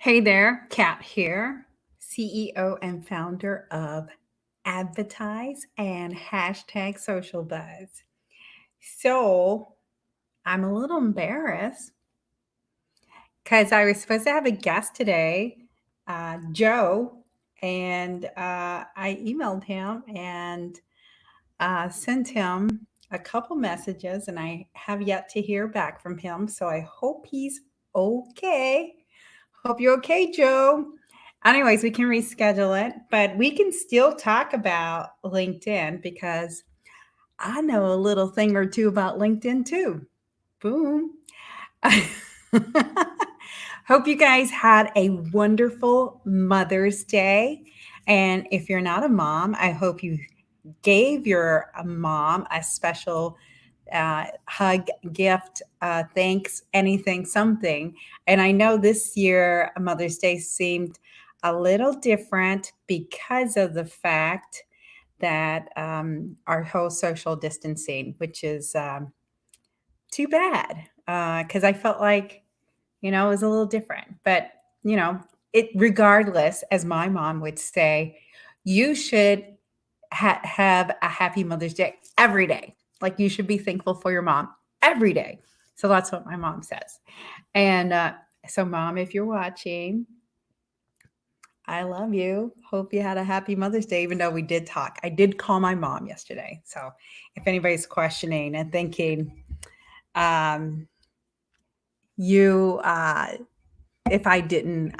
Hey there, Kat here, CEO and founder of Advertise and hashtag Social Buzz. So I'm a little embarrassed because I was supposed to have a guest today, Joe, and I emailed him and sent him a couple messages, and I have yet to hear back from him. So I hope he's okay. Hope you're okay, Joe. Anyways, we can reschedule it, but we can still talk about LinkedIn because I know a little thing or two about LinkedIn too. Boom. Hope you guys had a wonderful Mother's Day. And if you're not a mom, I hope you gave your mom a special hug, gift, thanks, anything, something. And I know this year Mother's Day seemed a little different because of the fact that our whole social distancing, which is too bad because I felt like, it was a little different. But, it regardless, as my mom would say, you should have a happy Mother's Day every day. Like you should be thankful for your mom every day. So that's what my mom says. And so, mom, if you're watching, I love you. Hope you had a happy Mother's Day, even though we did talk. I did call my mom yesterday. So if anybody's questioning and thinking, um, you, if I didn't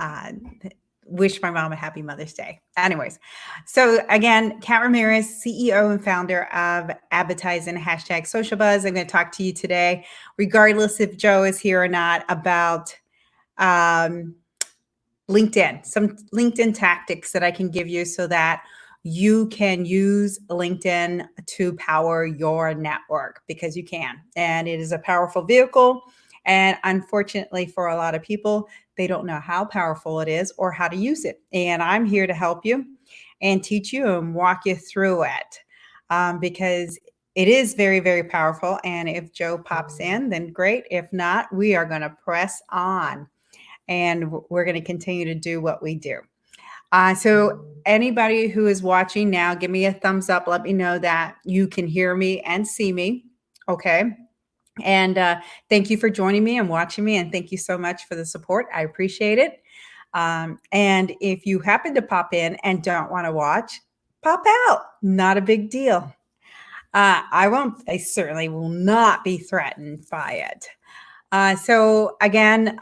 wish my mom a happy Mother's Day. Anyways, so again, Kat Ramirez, CEO and founder of Advertise and hashtag Social Buzz. I'm going to talk to you today, regardless if Joe is here or not, about um, LinkedIn, some LinkedIn tactics that I can give you so that you can use LinkedIn to power your network because you can. And it is a powerful vehicle. And unfortunately, for a lot of people, they don't know how powerful it is or how to use it. And I'm here to help you and teach you and walk you through it because it is very, very powerful. And if Joe pops in, then great. If not, we are going to press on and we're going to continue to do what we do. So, anybody who is watching now, give me a thumbs up. Let me know that you can hear me and see me. Okay. And thank you for joining me and watching me. And thank you so much for the support. I appreciate it. And if you happen to pop in and don't want to watch, pop out. Not a big deal. I certainly will not be threatened by it. So again,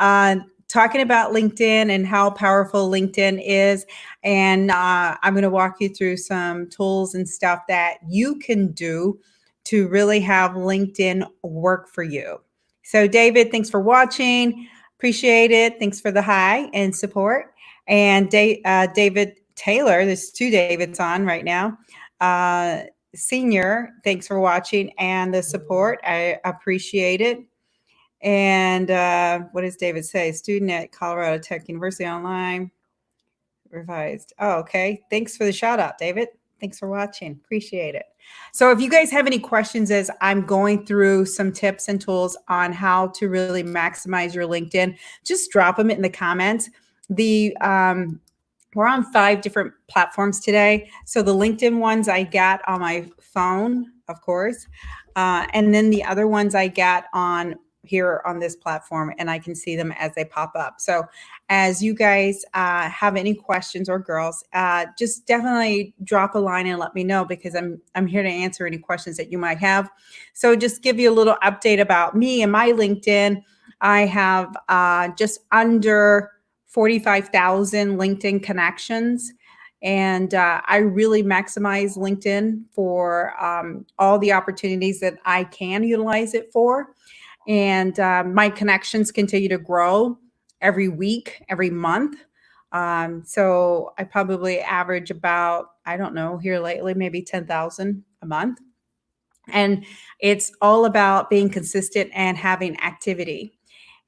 talking about LinkedIn and how powerful LinkedIn is, and I'm going to walk you through some tools and stuff that you can do to really have LinkedIn work for you. So, David, thanks for watching. Appreciate it. Thanks for the hi and support. And David Taylor, there's two Davids on right now. Senior, thanks for watching and the support. I appreciate it. And what does David say? Student at Colorado Tech University Online, revised. Oh, okay. Thanks for the shout out, David. Thanks for watching. Appreciate it. So, if you guys have any questions as I'm going through some tips and tools on how to really maximize your LinkedIn, just drop them in the comments. We're on 5 different platforms today. So the LinkedIn ones I got on my phone, of course, and then the other ones I got on here on this platform, and I can see them as they pop up. So as you guys have any questions, or girls, just definitely drop a line and let me know because I'm here to answer any questions that you might have. So just give you a little update about me and my LinkedIn. I have just under 45,000 LinkedIn connections. And I really maximize LinkedIn for all the opportunities that I can utilize it for. And my connections continue to grow every week, every month. So I probably average about, I don't know, here lately, maybe 10,000 a month. And it's all about being consistent and having activity.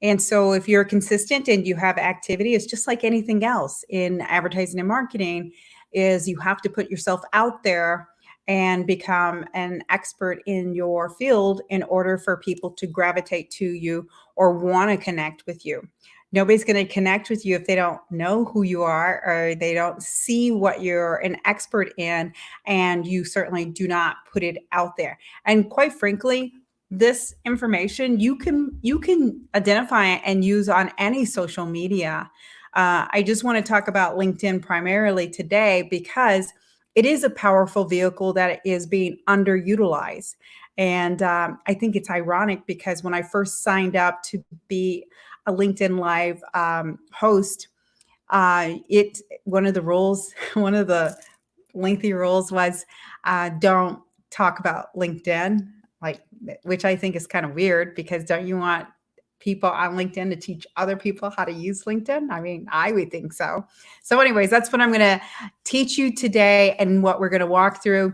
And so if you're consistent and you have activity, it's just like anything else in advertising and marketing is you have to put yourself out there and become an expert in your field in order for people to gravitate to you or want to connect with you. Nobody's going to connect with you if they don't know who you are or they don't see what you're an expert in, and you certainly do not put it out there. And quite frankly, this information you can identify and use on any social media. I just want to talk about LinkedIn primarily today because it is a powerful vehicle that is being underutilized. And I think it's ironic because when I first signed up to be a LinkedIn Live host, it one of the rules, one of the lengthy rules was don't talk about LinkedIn, like, which I think is kind of weird because don't you want people on LinkedIn to teach other people how to use LinkedIn? I mean, I would think so. So, anyways, that's what I'm going to teach you today and what we're going to walk through.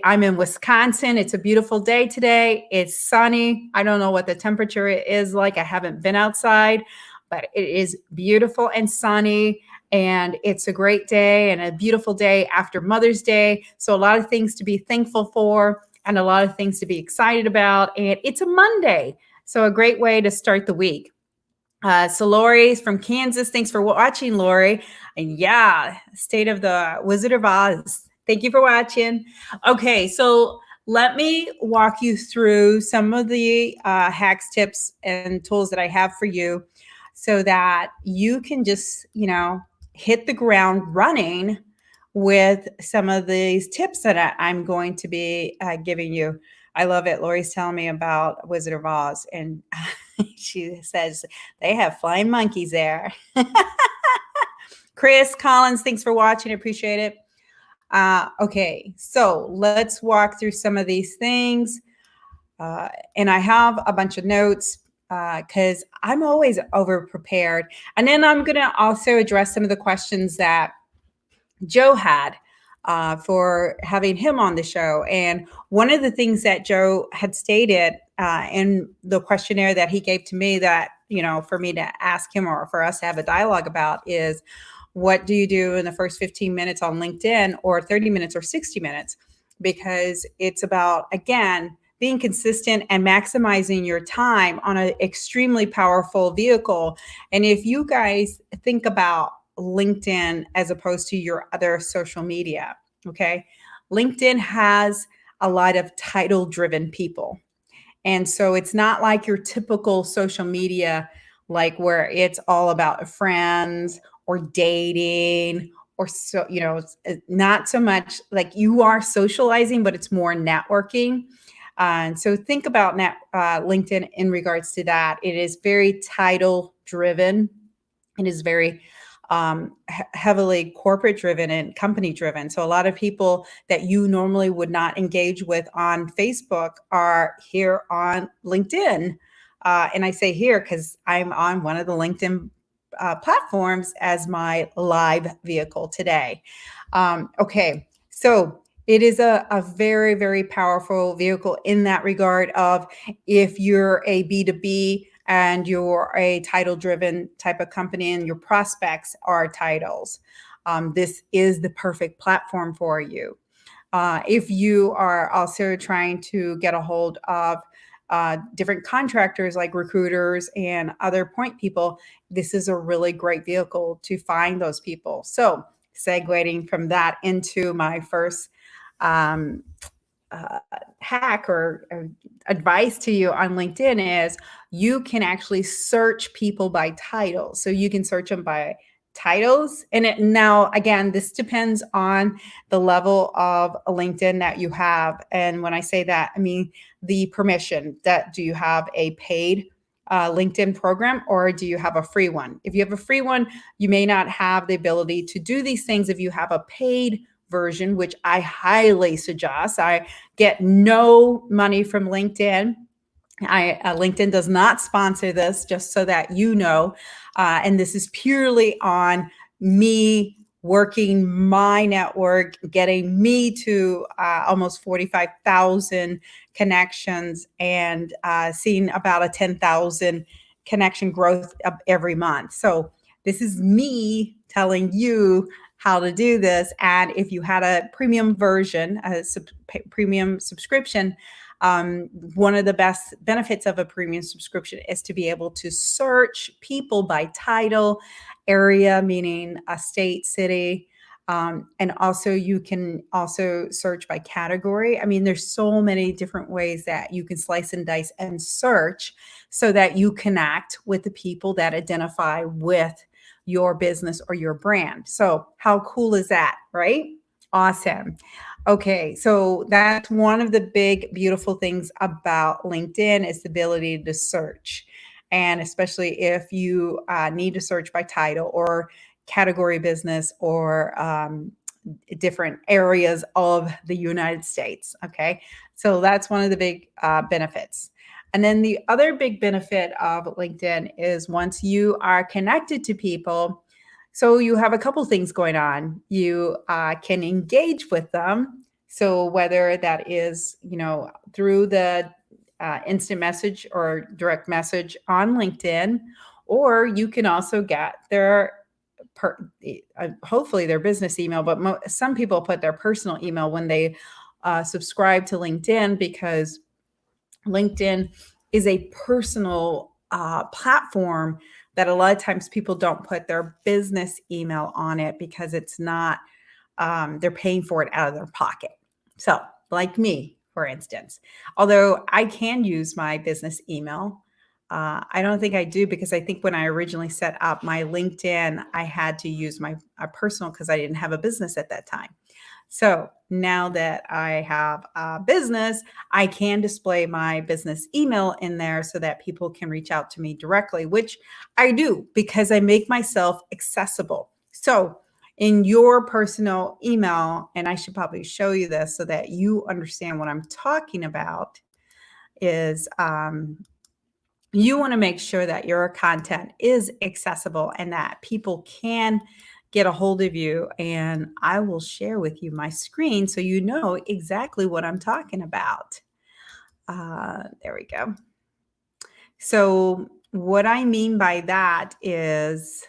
I'm in Wisconsin. It's a beautiful day today. It's sunny. I don't know what the temperature is like. I haven't been outside, but it is beautiful and sunny. And it's a great day and a beautiful day after Mother's Day. So a lot of things to be thankful for and a lot of things to be excited about. And it's a Monday. So a great way to start the week. So Lori's from Kansas. Thanks for watching, Lori. And yeah, State of the Wizard of Oz. Thank you for watching. Okay, so let me walk you through some of the hacks, tips, and tools that I have for you so that you can just, hit the ground running with some of these tips that I'm going to be giving you. I love it. Lori's telling me about Wizard of Oz, and she says they have flying monkeys there. Chris Collins, thanks for watching. I appreciate it. Okay, so let's walk through some of these things. And I have a bunch of notes because I'm always over prepared. And then I'm going to also address some of the questions that Joe had for having him on the show. And one of the things that Joe had stated in the questionnaire that he gave to me that, for me to ask him or for us to have a dialogue about is, what do you do in the first 15 minutes on LinkedIn, or 30 minutes or 60 minutes? Because it's about, again, being consistent and maximizing your time on an extremely powerful vehicle. And if you guys think about LinkedIn as opposed to your other social media, okay, LinkedIn has a lot of title-driven people. And so it's not like your typical social media, like where it's all about friends or dating or not so much like you are socializing, but it's more networking. And so think about LinkedIn in regards to that. It is very title driven. It is very heavily corporate driven and company driven. So a lot of people that you normally would not engage with on Facebook are here on LinkedIn. And I say here because I'm on one of the LinkedIn platforms as my live vehicle today. Okay, so it is a very, very powerful vehicle in that regard of if you're a B2B and you're a title-driven type of company and your prospects are titles, this is the perfect platform for you. If you are also trying to get a hold of different contractors like recruiters and other point people, this is a really great vehicle to find those people. So segueing from that into my first hack or advice to you on LinkedIn is you can actually search people by title. So you can search them by titles. And now, again, this depends on the level of a LinkedIn that you have. And when I say that, I mean the permission that do you have a paid LinkedIn program or do you have a free one? If you have a free one, you may not have the ability to do these things. If you have a paid version, which I highly suggest, I get no money from LinkedIn. LinkedIn does not sponsor this, just so that you know. And this is purely on me working my network, getting me to almost 45,000 connections and seeing about a 10,000 connection growth every month. So this is me telling you how to do this. And if you had a premium version, premium subscription, One of the best benefits of a premium subscription is to be able to search people by title, area, meaning a state, city. And also you can also search by category. I mean, there's so many different ways that you can slice and dice and search so that you connect with the people that identify with your business or your brand. So how cool is that, right? Awesome. Okay, so that's one of the big, beautiful things about LinkedIn is the ability to search. And especially if you need to search by title or category business or different areas of the United States. Okay, so that's one of the big benefits. And then the other big benefit of LinkedIn is once you are connected to people, so you have a couple things going on. You can engage with them. So whether that is, through the instant message or direct message on LinkedIn, or you can also get their hopefully their business email, but some people put their personal email when they subscribe to LinkedIn because LinkedIn is a personal platform that a lot of times people don't put their business email on it because it's not, they're paying for it out of their pocket. So, like me, for instance, although I can use my business email, I don't think I do because I think when I originally set up my LinkedIn, I had to use my personal because I didn't have a business at that time. So now that I have a business, I can display my business email in there so that people can reach out to me directly, which I do because I make myself accessible. So in your personal email, and I should probably show you this so that you understand what I'm talking about, is you want to make sure that your content is accessible and that people can get a hold of you. And I will share with you my screen so you know exactly what I'm talking about. There we go. So, what I mean by that is,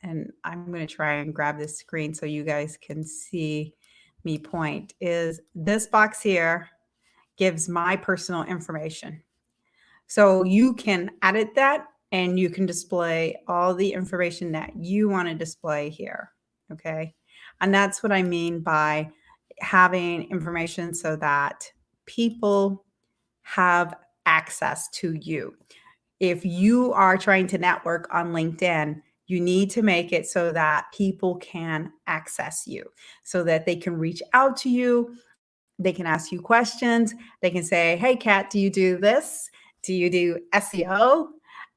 and I'm going to try and grab this screen so you guys can see me point, is this box here gives my personal information. So you can edit that and you can display all the information that you want to display here. Okay. And that's what I mean by having information so that people have access to you. If you are trying to network on LinkedIn, you need to make it so that people can access you, so that they can reach out to you. They can ask you questions. They can say, hey, Kat, do you do this? Do you do SEO?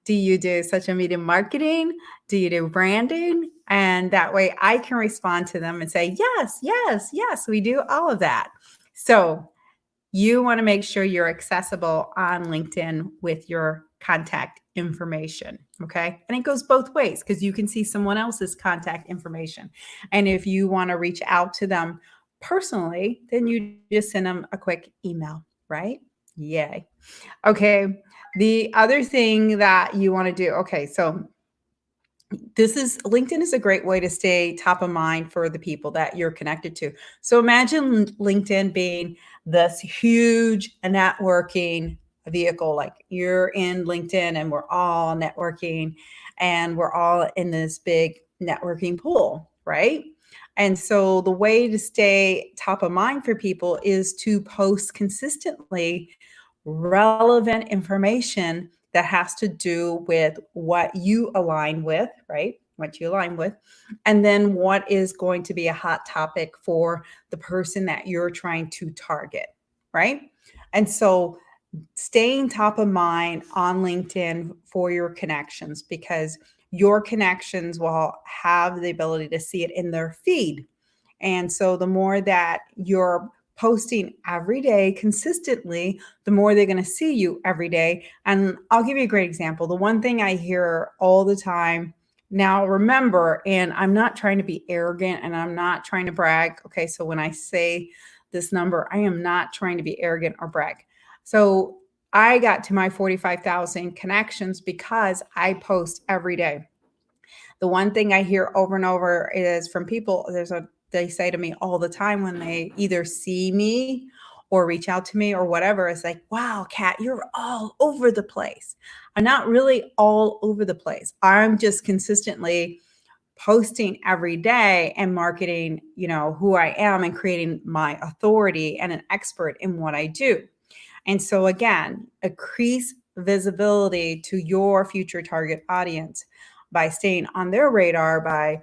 Do you do social media marketing? Do you do branding? And that way I can respond to them and say, yes, yes, yes, we do all of that. So you want to make sure you're accessible on LinkedIn with your contact information. Okay. And it goes both ways because you can see someone else's contact information. And if you want to reach out to them personally, then you just send them a quick email, right? Yay. Okay. The other thing that you want to do, okay, so LinkedIn is a great way to stay top of mind for the people that you're connected to. So imagine LinkedIn being this huge networking vehicle. Like you're in LinkedIn and we're all networking and we're all in this big networking pool, right? And so the way to stay top of mind for people is to post consistently relevant information that has to do with what you align with, right? What you align with. And then what is going to be a hot topic for the person that you're trying to target, right? And so staying top of mind on LinkedIn for your connections, because your connections will have the ability to see it in their feed. And so the more that you're posting every day consistently, the more they're going to see you every day. And I'll give you a great example. The one thing I hear all the time now, remember, and I'm not trying to be arrogant and I'm not trying to brag. Okay. So when I say this number, I am not trying to be arrogant or brag. So I got to my 45,000 connections because I post every day. The one thing I hear over and over is from people, they say to me all the time when they either see me or reach out to me or whatever, it's like, wow, Kat, you're all over the place. I'm not really all over the place. I'm just consistently posting every day and marketing, who I am and creating my authority and an expert in what I do. And so again, increase visibility to your future target audience by staying on their radar, by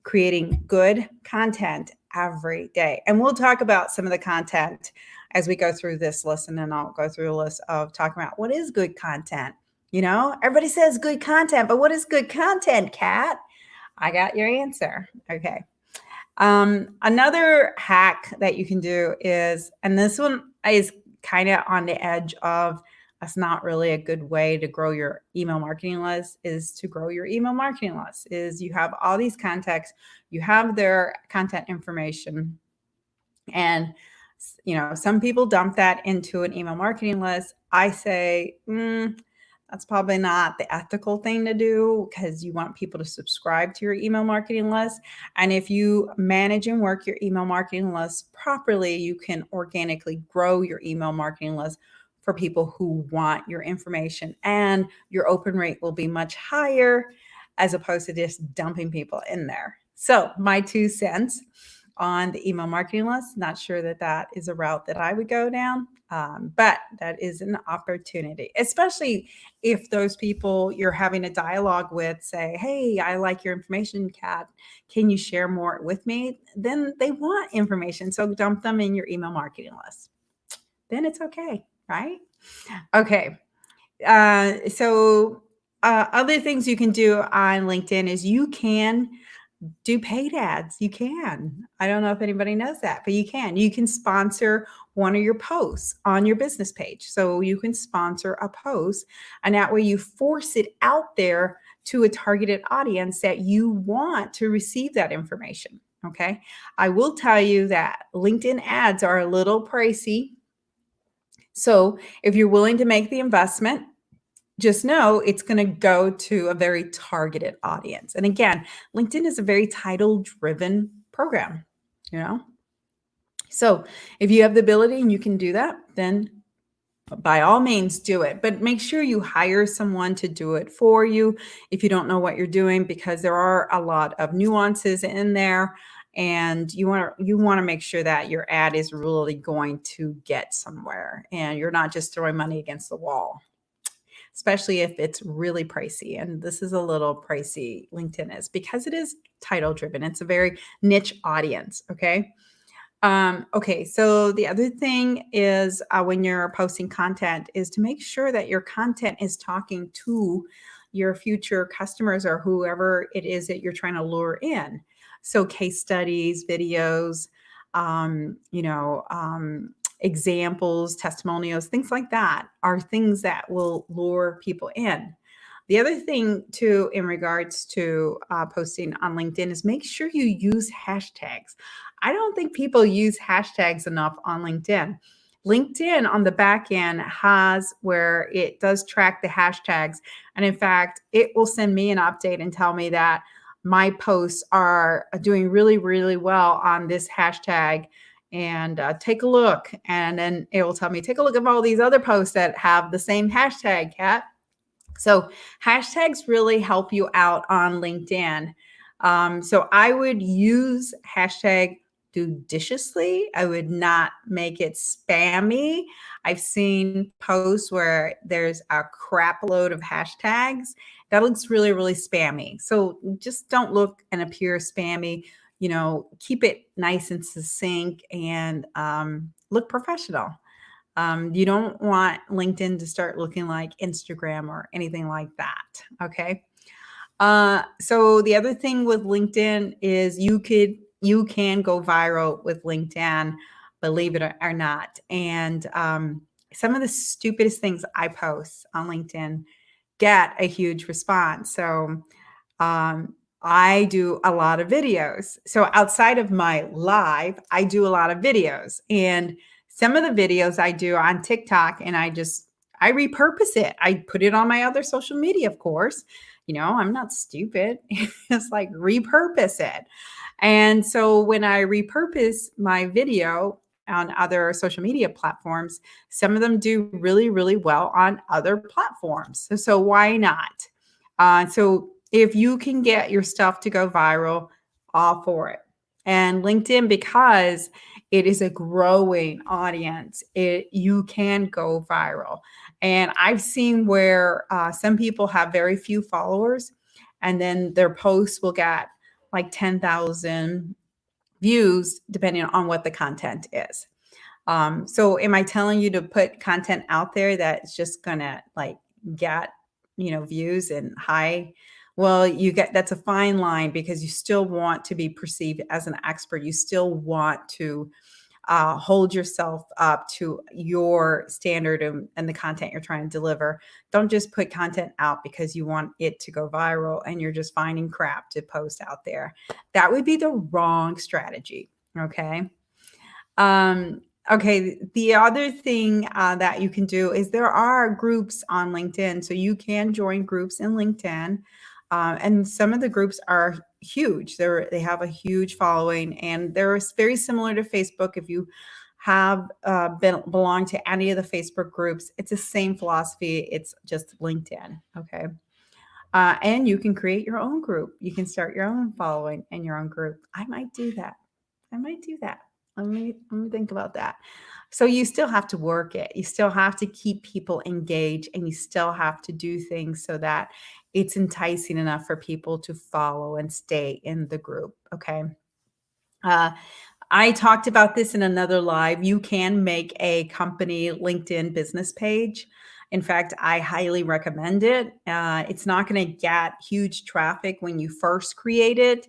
creating good content every day. And we'll talk about some of the content as we go through this lesson, and I'll go through a list of talking about what is good content. Everybody says good content, but what is good content, Kat? I got your answer. Okay. Another hack that you can do is, and this one is kind of on the edge of, that's not really a good way to grow your email marketing list, is to grow your email marketing list. Is you have all these contacts, you have their contact information, and some people dump that into an email marketing list. I say, that's probably not the ethical thing to do, because you want people to subscribe to your email marketing list. And if you manage and work your email marketing list properly, you can organically grow your email marketing list for people who want your information, and your open rate will be much higher as opposed to just dumping people in there. So my 2 cents on the email marketing list. Not sure that is a route that I would go down, but that is an opportunity, especially if those people you're having a dialogue with say, hey, I like your information, Kat. Can you share more with me? Then they want information. So dump them in your email marketing list. Then it's okay, right? Okay. So other things you can do on LinkedIn is you can do paid ads. You can. I don't know if anybody knows that, but you can. You can sponsor one of your posts on your business page. So you can sponsor a post, and that way you force it out there to a targeted audience that you want to receive that information. Okay. I will tell you that LinkedIn ads are a little pricey. So if you're willing to make the investment, just know it's going to go to a very targeted audience. And again, LinkedIn is a very title-driven program, So if you have the ability and you can do that, then by all means do it. But make sure you hire someone to do it for you if you don't know what you're doing, because there are a lot of nuances in there. And you want to make sure that your ad is really going to get somewhere and you're not just throwing money against the wall, especially if it's really pricey. And this is a little pricey, LinkedIn is, because it is title driven. It's a very niche audience. Okay. Okay. So the other thing is when you're posting content is to make sure that your content is talking to your future customers or whoever it is that you're trying to lure in. So case studies, videos, examples, testimonials, things like that are things that will lure people in. The other thing too, in regards to posting on LinkedIn, is make sure you use hashtags. I don't think people use hashtags enough on LinkedIn. LinkedIn on the back end has where it does track the hashtags. And in fact, it will send me an update and tell me that my posts are doing really, really well on this hashtag. And take a look. And then it will tell me, take a look at all these other posts that have the same hashtag, Kat. So hashtags really help you out on LinkedIn. So I would use hashtag judiciously. I would not make it spammy. I've seen posts where there's a crap load of hashtags. That looks really, really spammy. So just don't look and appear spammy. Keep it nice and succinct and look professional. You don't want LinkedIn to start looking like Instagram or anything like that. Okay. So the other thing with LinkedIn is you can go viral with LinkedIn, believe it or not. And some of the stupidest things I post on LinkedIn get a huge response. So I do a lot of videos. So outside of my live, I do a lot of videos. And some of the videos I do on TikTok, and I repurpose it. I put it on my other social media, of course. I'm not stupid. It's like repurpose it. And so when I repurpose my video, on other social media platforms. Some of them do really, really well on other platforms. So why not? So if you can get your stuff to go viral, all for it. And LinkedIn, because it is a growing audience, you can go viral. And I've seen where some people have very few followers, and then their posts will get like 10,000 views, depending on what the content is. So am I telling you to put content out there that's just gonna like get, views and high? Well, that's a fine line because you still want to be perceived as an expert. You still want to hold yourself up to your standard and the content you're trying to deliver. Don't just put content out because you want it to go viral and you're just finding crap to post out there. That would be the wrong strategy. Okay. Um, okay. The other thing that you can do is there are groups on LinkedIn. So you can join groups in LinkedIn. And some of the groups are huge. They have a huge following, and they're very similar to Facebook. If you have belonged to any of the Facebook groups, it's the same philosophy. It's just LinkedIn. Okay. And you can create your own group. You can start your own following and your own group. I might do that. I might do that. Let me think about that. So you still have to work it. You still have to keep people engaged, and you still have to do things so that it's enticing enough for people to follow and stay in the group. Okay. Uh, I talked about this in another live. You can make a company LinkedIn business page. In fact, I highly recommend it. It's not going to get huge traffic when you first create it,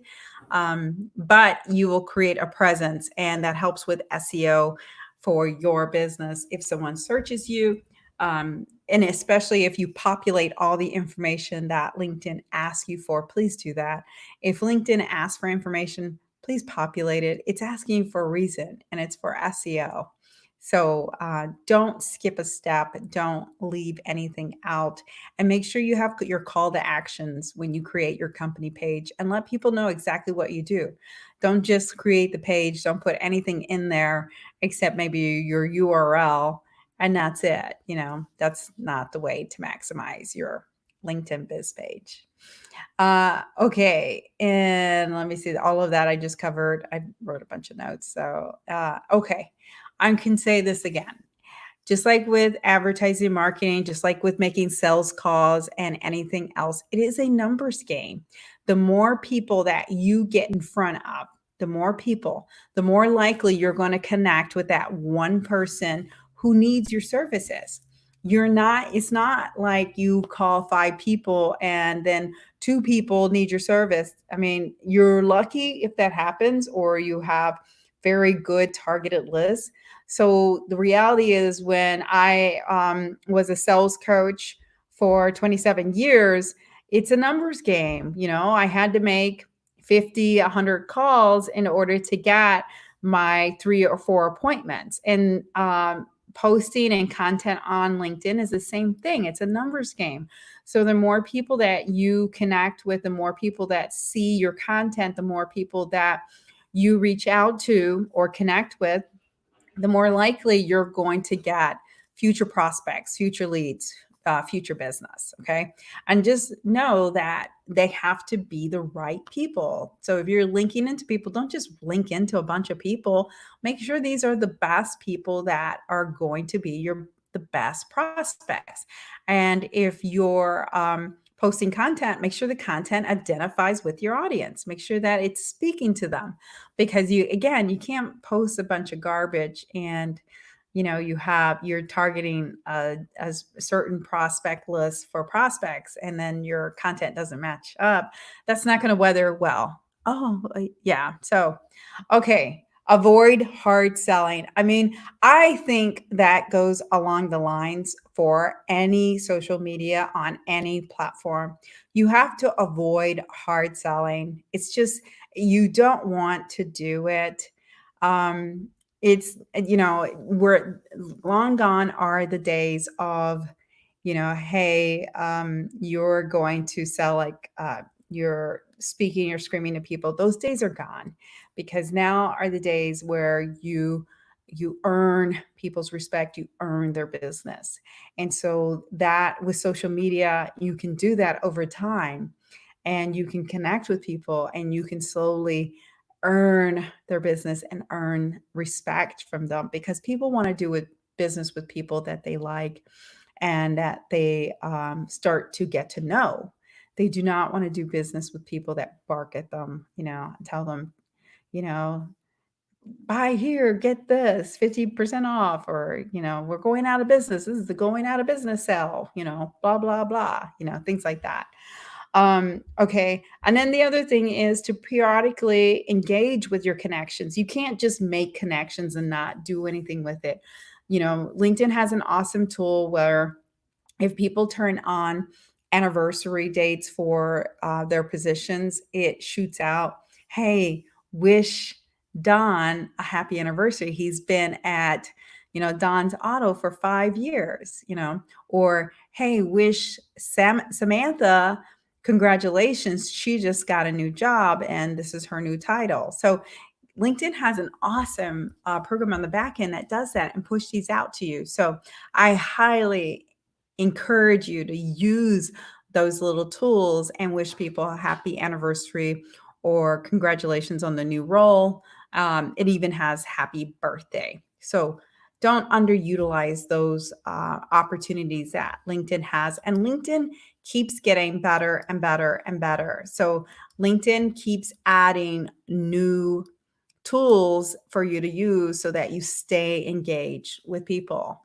but you will create a presence, and that helps with SEO for your business. If someone searches you, and especially if you populate all the information that LinkedIn asks you for, please do that. If LinkedIn asks for information, please populate it. It's asking for a reason, and it's for SEO. So don't skip a step. Don't leave anything out. And make sure you have your call to actions when you create your company page, and let people know exactly what you do. Don't just create the page. Don't put anything in there except maybe your URL, and that's it. That's not the way to maximize your LinkedIn biz page. Okay. And let me see. All of that I just covered. I wrote a bunch of notes. So, okay. I can say this again. Just like with advertising marketing, just like with making sales calls and anything else, it is a numbers game. The more people that you get in front of, the more people, the more likely you're going to connect with that one person who needs your services. It's not like you call 5 people and then 2 people need your service. I mean, you're lucky if that happens, or you have very good targeted lists. So the reality is, when I was a sales coach for 27 years, it's a numbers game. I had to make 50, 100 calls in order to get my 3 or 4 appointments. And posting and content on LinkedIn is the same thing. It's a numbers game. So the more people that you connect with, the more people that see your content, the more people that you reach out to or connect with, the more likely you're going to get future prospects, future leads, future business. Okay. And just know that they have to be the right people. So if you're linking into people, don't just link into a bunch of people. Make sure these are the best people that are going to be the best prospects. And if you're posting content, make sure the content identifies with your audience. Make sure that it's speaking to them, because you can't post a bunch of garbage and you're targeting a certain prospect list for prospects, and then your content doesn't match up. That's not going to weather well. Oh, yeah. So, okay. Avoid hard selling. I mean, I think that goes along the lines for any social media on any platform. You have to avoid hard selling. It's just, you don't want to do it. Um, we're long gone are the days of, hey, you're going to sell like you're speaking, you're screaming to people. Those days are gone, because now are the days where you you earn people's respect, you earn their business. And so that with social media, you can do that over time, and you can connect with people, and you can slowly earn their business and earn respect from them, because people want to do business with people that they like and that they start to get to know. They do not want to do business with people that bark at them, and tell them, you know, buy here, get this 50% off, or, we're going out of business. This is the going out of business sale, blah, blah, blah, things like that. Okay. And then the other thing is to periodically engage with your connections. You can't just make connections and not do anything with it. LinkedIn has an awesome tool where if people turn on anniversary dates for their positions, it shoots out, hey, wish Don a happy anniversary. He's been at, Don's Auto for 5 years, or hey, wish Samantha congratulations. She just got a new job and this is her new title. So LinkedIn has an awesome program on the back end that does that and push these out to you. So I highly encourage you to use those little tools and wish people a happy anniversary or congratulations on the new role. It even has happy birthday. So don't underutilize those opportunities that LinkedIn has. And LinkedIn keeps getting better and better and better. So LinkedIn keeps adding new tools for you to use so that you stay engaged with people.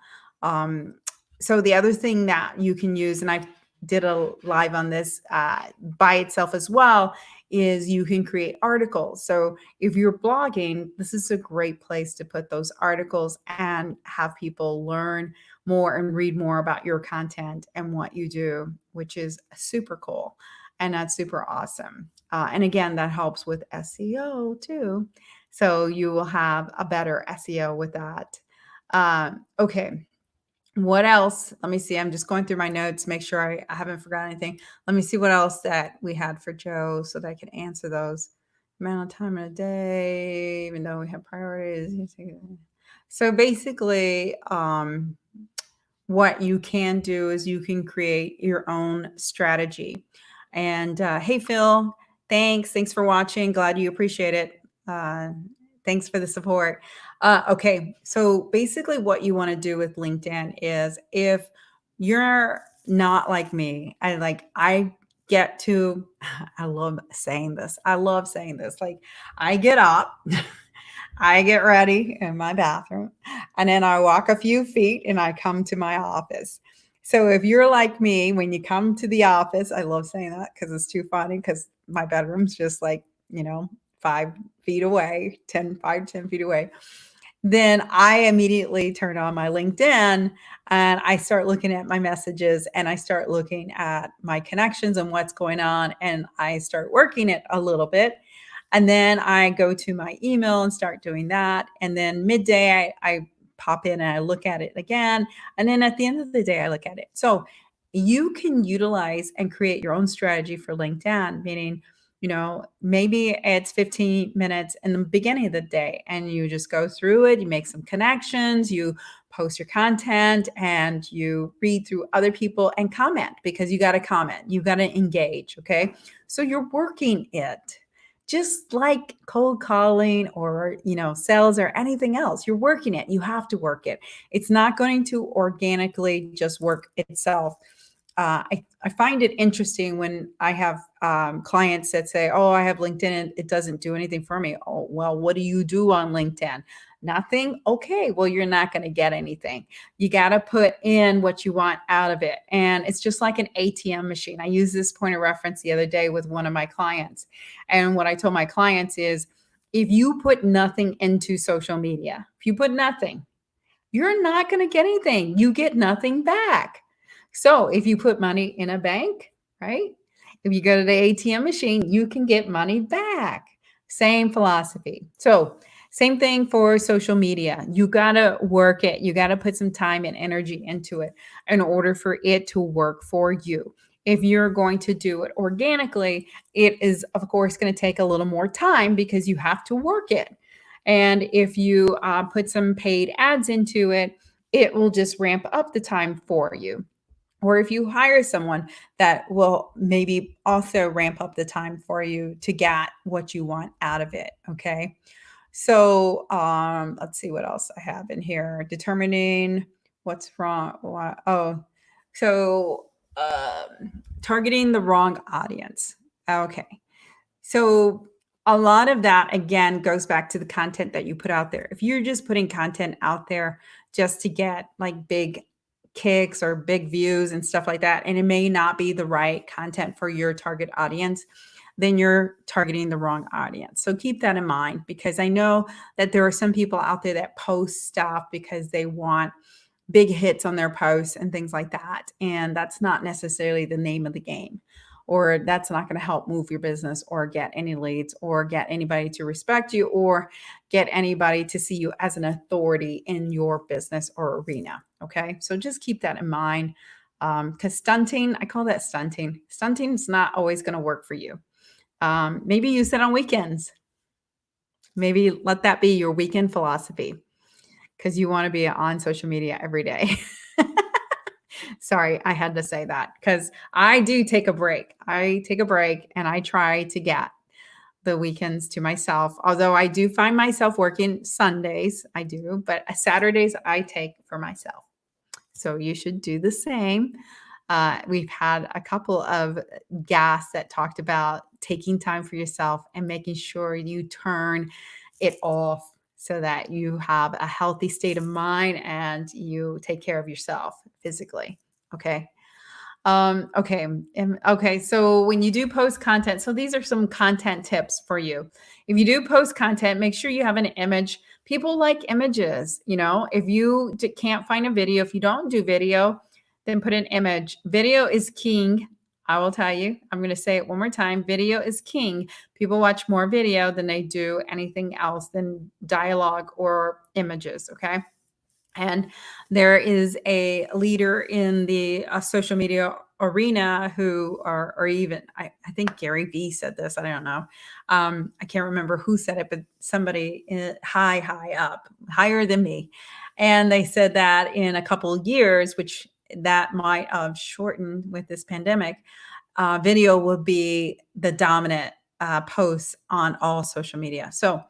So the other thing that you can use, and I did a live on this by itself as well, is you can create articles. So if you're blogging, this is a great place to put those articles and have people learn more and read more about your content and what you do, which is super cool. And that's super awesome. And again, that helps with SEO too. So you will have a better SEO with that. Okay. What else? Let me see. I'm just going through my notes, make sure I haven't forgotten anything. Let me see what else that we had for Joe so that I can answer those. Amount of time in a day, even though we have priorities. So basically, what you can do is you can create your own strategy. And hey, Phil, thanks for watching. Glad you appreciate it. Thanks for the support. Okay, so basically what you want to do with LinkedIn is, if you're not like me, I get to, I love saying this. Like, I get up, I get ready in my bathroom, and then I walk a few feet and I come to my office. So if you're like me, when you come to the office, I love saying that because it's too funny, because my bedroom's just like, 5 feet away, 10 feet away. Then I immediately turn on my LinkedIn and I start looking at my messages, and I start looking at my connections and what's going on, and I start working it a little bit. And then I go to my email and start doing that. And then midday, I pop in and I look at it again. And then at the end of the day, I look at it. So you can utilize and create your own strategy for LinkedIn, meaning, maybe it's 15 minutes in the beginning of the day and you just go through it, you make some connections, you post your content, and you read through other people and comment, because you got to comment, you got to engage. Okay. So you're working it just like cold calling or, sales or anything else. You're working it. You have to work it. It's not going to organically just work itself. I find it interesting when I have clients that say, oh, I have LinkedIn and it doesn't do anything for me. Oh, well, what do you do on LinkedIn? Nothing. Okay, well, you're not going to get anything. You got to put in what you want out of it. And it's just like an ATM machine. I used this point of reference the other day with one of my clients. And what I told my clients is, if you put nothing into social media, if you put nothing, you're not going to get anything. You get nothing back. So if you put money in a bank, right? If you go to the ATM machine, you can get money back. Same philosophy. So same thing for social media. You got to work it. You got to put some time and energy into it in order for it to work for you. If you're going to do it organically, it is, of course, going to take a little more time because you have to work it. And if you put some paid ads into it, it will just ramp up the time for you. Or if you hire someone, that will maybe also ramp up the time for you to get what you want out of it. Okay. So let's see what else I have in here. Determining what's wrong. Oh, so targeting the wrong audience. Okay. So a lot of that again goes back to the content that you put out there. If you're just putting content out there just to get like big kicks or big views and stuff like that, and it may not be the right content for your target audience, then you're targeting the wrong audience. So keep that in mind, because I know that there are some people out there that post stuff because they want big hits on their posts and things like that. And that's not necessarily the name of the game, or that's not going to help move your business or get any leads or get anybody to respect you or get anybody to see you as an authority in your business or arena. Okay. So just keep that in mind. Because stunting, I call that stunting. Stunting is not always going to work for you. Maybe use it on weekends. Maybe let that be your weekend philosophy, because you want to be on social media every day. Sorry, I had to say that because I do take a break. I take a break and I try to get the weekends to myself. Although I do find myself working Sundays, I do, but Saturdays I take for myself. So you should do the same. We've had a couple of guests that talked about taking time for yourself and making sure you turn it off so that you have a healthy state of mind and you take care of yourself physically. Okay. Okay. So when you do post content, so these are some content tips for you. If you do post content, make sure you have an image. People like images. If you can't find a video, if you don't do video, then put an image. Video is king. I will tell you. I'm going to say it one more time. Video is king. People watch more video than they do anything else than dialogue or images. Okay. And there is a leader in the social media arena who are, or even, I think Gary Vee said this, I don't know. I can't remember who said it, but somebody high up, higher than me. And they said that in a couple of years, which that might have shortened with this pandemic, video will be the dominant post on all social media. So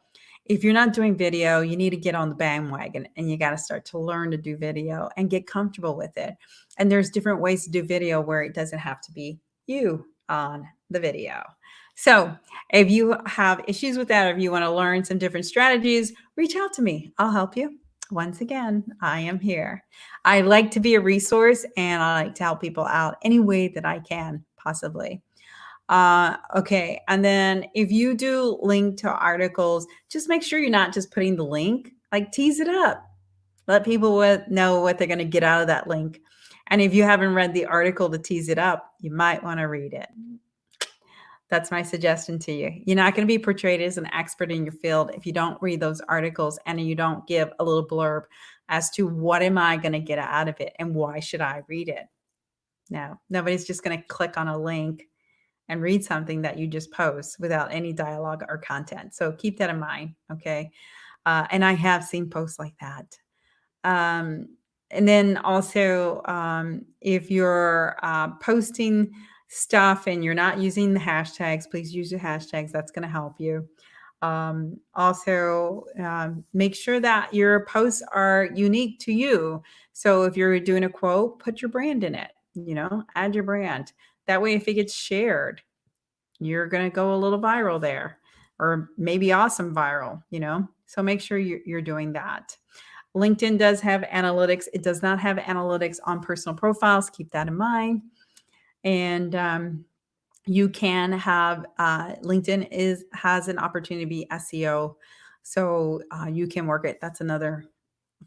if you're not doing video, you need to get on the bandwagon and you got to start to learn to do video and get comfortable with it. And there's different ways to do video where it doesn't have to be you on the video. So if you have issues with that, or if you want to learn some different strategies, reach out to me. I'll help you. Once again, I am here. I like to be a resource and I like to help people out any way that I can possibly. Okay. And then if you do link to articles, just make sure you're not just putting the link, like tease it up. Let people know what they're going to get out of that link. And if you haven't read the article to tease it up, you might want to read it. That's my suggestion to you. You're not going to be portrayed as an expert in your field if you don't read those articles and you don't give a little blurb as to what am I going to get out of it and why should I read it. No, nobody's just going to click on a link and read something that you just post without any dialogue or content. So keep that in mind. Okay. And I have seen posts like that. And then also, if you're posting stuff and you're not using the hashtags, please use the hashtags. That's going to help you. Also, make sure that your posts are unique to you. So if you're doing a quote, put your brand in it, add your brand. That way, if it gets shared, you're going to go a little viral there, or maybe awesome viral, So make sure you're doing that. LinkedIn does have analytics. It does not have analytics on personal profiles. Keep that in mind. And you can have LinkedIn has an opportunity to be SEO, so you can work it. That's another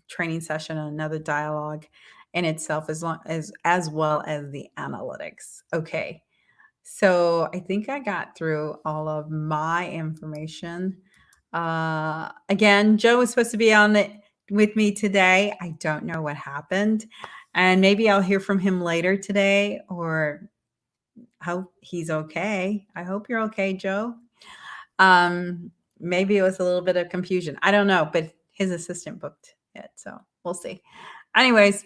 training session, another dialogue in itself, as well as the analytics. Okay. So I think I got through all of my information. Again, Joe was supposed to be on it with me today. I don't know what happened. And maybe I'll hear from him later today, or hope he's okay. I hope you're okay, Joe. maybe it was a little bit of confusion. I don't know, but his assistant booked it. So we'll see. Anyways,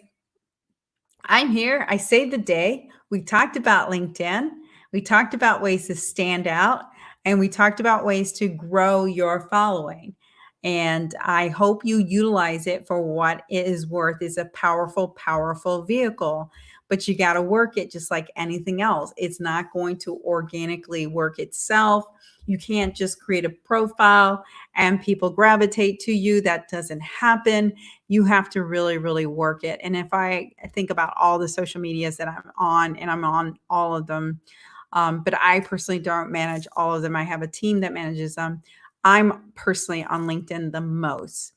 I'm here. I saved the day. We talked about LinkedIn. We talked about ways to stand out, and we talked about ways to grow your following. And I hope you utilize it for what it is worth. It's a powerful, powerful vehicle, but you got to work it just like anything else. It's not going to organically work itself. You can't just create a profile and people gravitate to you. That doesn't happen. You have to really, really work it. And if I think about all the social medias that I'm on, and I'm on all of them, but I personally don't manage all of them. I have a team that manages them. I'm personally on LinkedIn the most.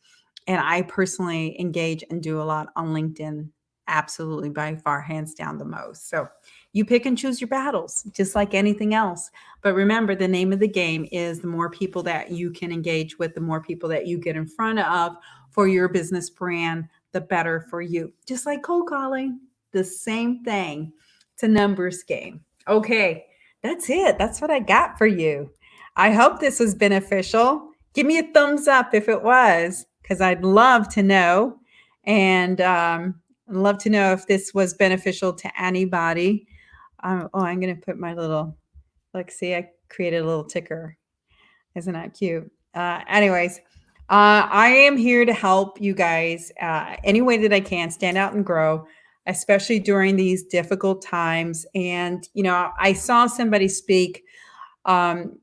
And I personally engage and do a lot on LinkedIn, absolutely by far, hands down the most. So you pick and choose your battles, just like anything else. But remember, the name of the game is the more people that you can engage with, the more people that you get in front of for your business brand, the better for you. Just like cold calling, the same thing. It's a numbers game. Okay, that's it. That's what I got for you. I hope this was beneficial. Give me a thumbs up if it was, because I'd love to know. And I'd love to know if this was beneficial to anybody. I'm going to put my little, like, see, I created a little ticker. Isn't that cute? Anyways, I am here to help you guys any way that I can stand out and grow, especially during these difficult times. And, I saw somebody speak um,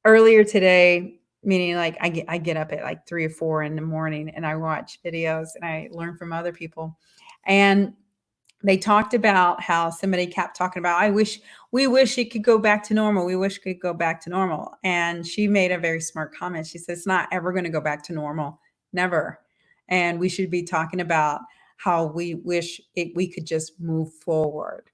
earlier today, meaning like I get up at like 3 or 4 in the morning and I watch videos and I learn from other people. And they talked about how somebody kept talking about, we wish it could go back to normal. We wish it could go back to normal. And she made a very smart comment. She says, it's not ever going to go back to normal. Never. And we should be talking about how we wish we could just move forward.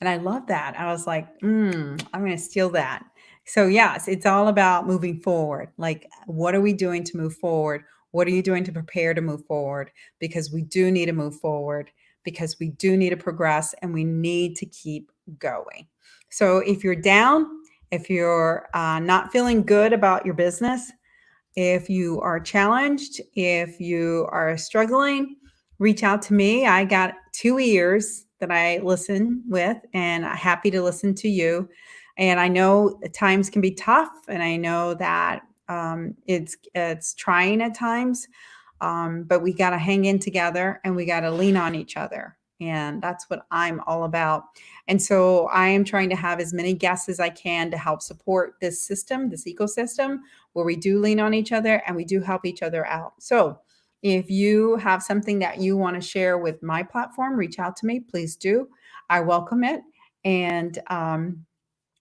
And I love that. I was like, I'm going to steal that. So, yes, it's all about moving forward. Like, what are we doing to move forward? What are you doing to prepare to move forward? Because we do need to move forward, because we do need to progress, and we need to keep going. So, if you're down, if you're not feeling good about your business, if you are challenged, if you are struggling, reach out to me. I got 2 ears that I listen with, and I'm happy to listen to you. And I know times can be tough, and I know that it's trying at times, but we got to hang in together, and we got to lean on each other. And that's what I'm all about. And so I am trying to have as many guests as I can to help support this system, this ecosystem, where we do lean on each other and we do help each other out. So if you have something that you want to share with my platform, reach out to me. Please do. I welcome it. And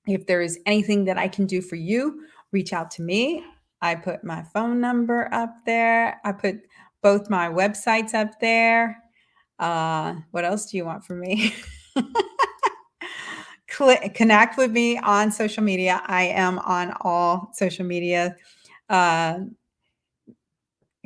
if there is anything that I can do for you, reach out to me. I put my phone number up there. I put both my websites up there. What else do you want from me? Connect with me on social media. I am on all social media.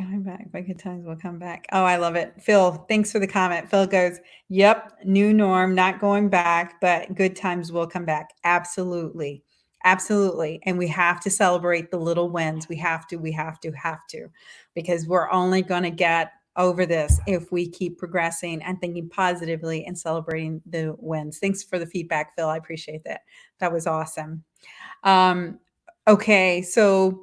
Coming back, but good times will come back. Oh, I love it. Phil, thanks for the comment. Phil goes, yep, new norm, not going back, but good times will come back. Absolutely. Absolutely. And we have to celebrate the little wins. We have to, because we're only going to get over this if we keep progressing and thinking positively and celebrating the wins. Thanks for the feedback, Phil. I appreciate that. That was awesome. Okay. So,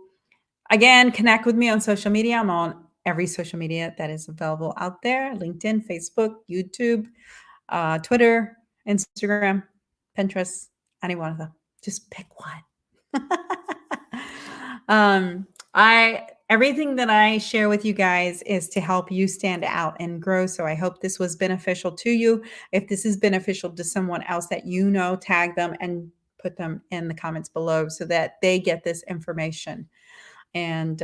again, connect with me on social media. I'm on every social media that is available out there: LinkedIn, Facebook, YouTube, Twitter, Instagram, Pinterest, any one of them. Just pick one. Everything that I share with you guys is to help you stand out and grow. So I hope this was beneficial to you. If this is beneficial to someone else that you know, tag them and put them in the comments below so that they get this information. And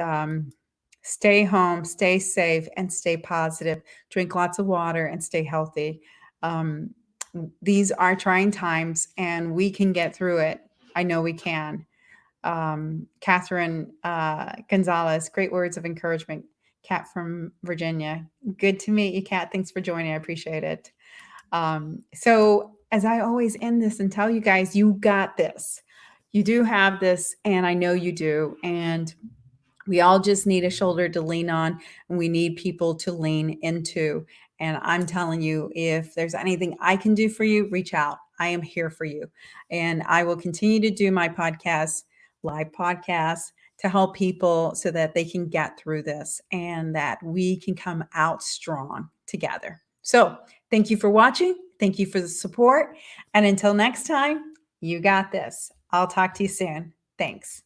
stay home, stay safe, and stay positive. Drink lots of water and stay healthy. These are trying times, and we can get through it. I know we can. Catherine Gonzalez, great words of encouragement. Kat from Virginia. Good to meet you, Kat. Thanks for joining. I appreciate it. So as I always end this and tell you guys, you got this. You do have this, and I know you do. And we all just need a shoulder to lean on, and we need people to lean into. And I'm telling you, if there's anything I can do for you, reach out. I am here for you. And I will continue to do my podcasts, live podcasts, to help people so that they can get through this and that we can come out strong together. So, thank you for watching. Thank you for the support. And until next time, you got this. I'll talk to you soon. Thanks.